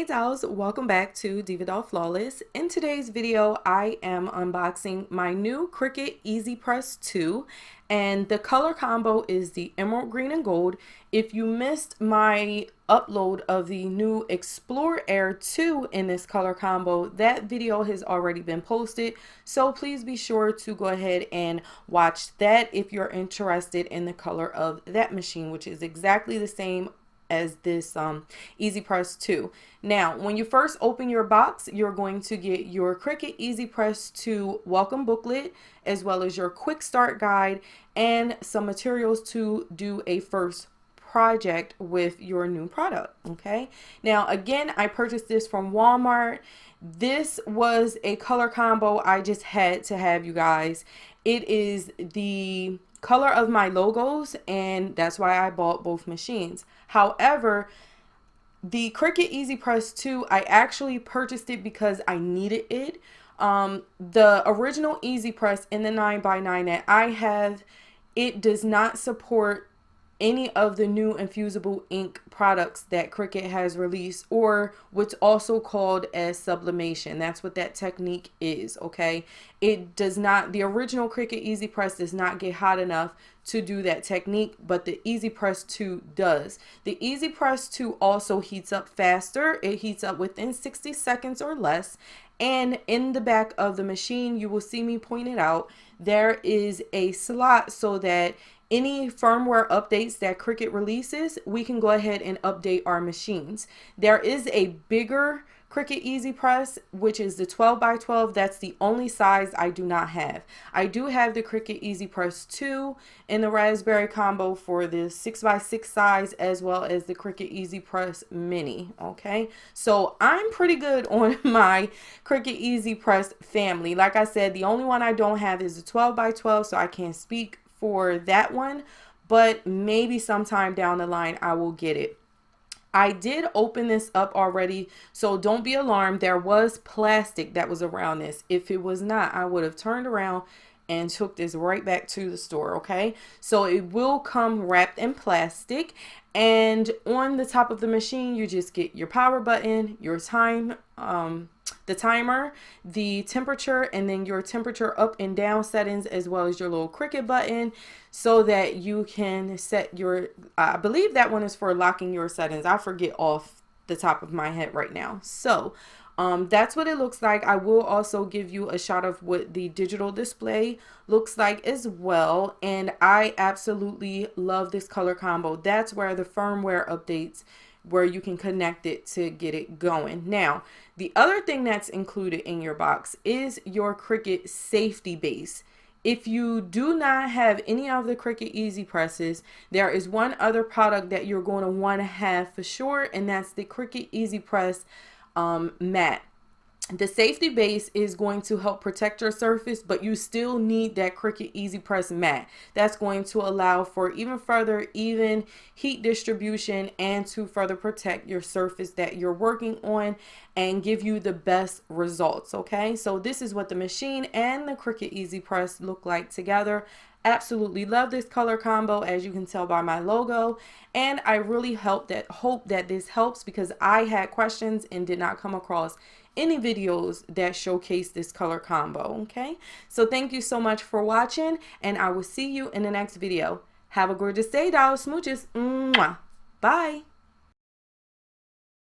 dolls, welcome back to DivaDollFlawless. In today's video, I am unboxing my new Cricut Easy Press 2, and the color combo is the emerald green and gold. If you missed my upload of the new Explore Air 2 in this color combo, that video has already been posted, so please be sure to go ahead and watch that if you're interested in the color of that machine, which is exactly the same as this Easy Press 2. Now, when you first open your box, you're going to get your Cricut Easy Press 2 welcome booklet, as well as your quick start guide and some materials to do a first project with your new product. Okay, now again, I purchased this from Walmart. This was a color combo I just had to have, you guys. It is the color of my logos, and that's why I bought both machines. However, the Cricut Easy Press 2, I actually purchased it because I needed it. The original Easy Press in the 9x9 that I have, it does not support any of the new infusible ink products that Cricut has released, or what's also called as sublimation. That's what that technique is. Okay, it does not, the original Cricut Easy Press does not get hot enough to do that technique, but the Easy Press 2 does. The Easy Press 2 also heats up faster. It heats up within 60 seconds or less. And in the back of the machine, you will see me point it out, there is a slot so that any firmware updates that Cricut releases, we can go ahead and update our machines. There is a bigger Cricut Easy Press, which is the 12x12. That's the only size I do not have. I do have the Cricut Easy Press 2 in the raspberry combo for the 6x6 size, as well as the Cricut Easy Press Mini. Okay, so I'm pretty good on my Cricut Easy Press family. Like I said, the only one I don't have is the 12x12, so I can't speak for that one, but maybe sometime down the line I will get it. I did open this up already, so don't be alarmed. There was plastic that was around this. If it was not, I would have turned around and took this right back to the store. Okay, so it will come wrapped in plastic, and on the top of the machine you just get your power button, your time, the timer, the temperature, and then your temperature up and down settings, as well as your little Cricut button, so that you can set your, I believe that one is for locking your settings. I forget off the top of my head right now. So that's what it looks like. I will also give you a shot of what the digital display looks like as well. And I absolutely love this color combo. That's where the firmware updates, where you can connect it to get it going. Now, the other thing that's included in your box is your Cricut safety base. If you do not have any of the Cricut Easy Presses, there is one other product that you're going to want to have for sure, and that's the Cricut Easy Press mat. The safety base is going to help protect your surface, but you still need that Cricut Easy Press mat. That's going to allow for even further even heat distribution and to further protect your surface that you're working on and give you the best results. Okay, so this is what the machine and the Cricut Easy Press look like together. Absolutely love this color combo, as you can tell by my logo, and I really hope that this helps, because I had questions and did not come across any videos that showcase this color combo. Okay, so thank you so much for watching, and I will see you in the next video. Have a gorgeous day, dolls. Smooches. Mwah. Bye.